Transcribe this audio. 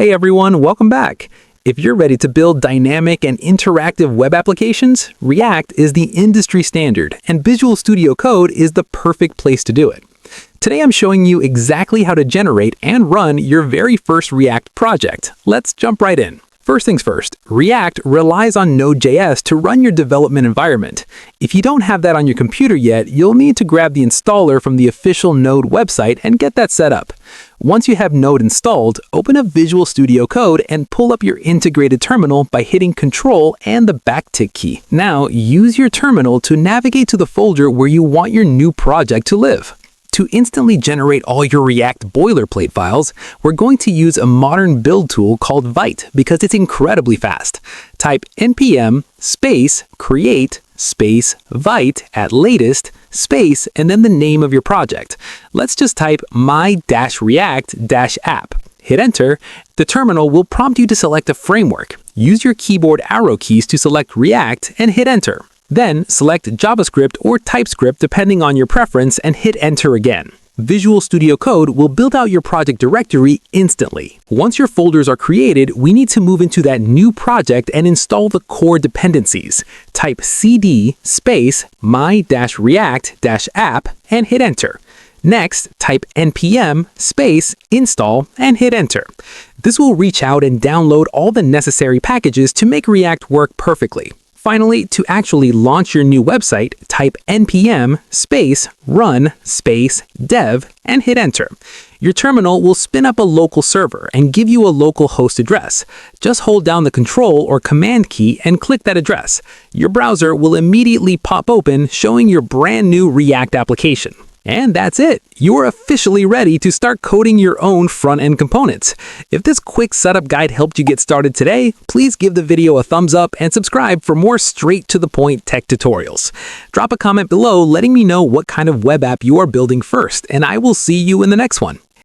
Hey everyone, welcome back. If you're ready to build dynamic and interactive web applications, React is the industry standard, and Visual Studio Code is the perfect place to do it. Today I'm showing you exactly how to generate and run your very first React project. Let's jump right in. First things first, React relies on Node.js to run your development environment. If you don't have that on your computer yet, you'll need to grab the installer from the official Node website and get that set up. Once you have Node installed, open up Visual Studio Code and pull up your integrated terminal by hitting Ctrl and the backtick key. Now, use your terminal to navigate to the folder where you want your new project to live. To instantly generate all your React boilerplate files, we're going to use a modern build tool called Vite because it's incredibly fast. Type npm space create space Vite at latest space and then the name of your project. Let's just type my-react-app. Hit enter. The terminal will prompt you to select a framework. Use your keyboard arrow keys to select React and hit enter. Then select JavaScript or TypeScript depending on your preference and hit enter again. Visual Studio Code will build out your project directory instantly. Once your folders are created, we need to move into that new project and install the core dependencies. Type cd space my-react-app and hit enter. Next, type npm space install and hit enter. This will reach out and download all the necessary packages to make React work perfectly. Finally, to actually launch your new website, type npm space run space dev and hit enter. Your terminal will spin up a local server and give you a local host address. Just hold down the Control or Command key and click that address. Your browser will immediately pop open, showing your brand new React application. And that's it. You're officially ready to start coding your own front-end components. If this quick setup guide helped you get started today, please give the video a thumbs up and subscribe for more straight-to-the-point tech tutorials. Drop a comment below letting me know what kind of web app you are building first, and I will see you in the next one.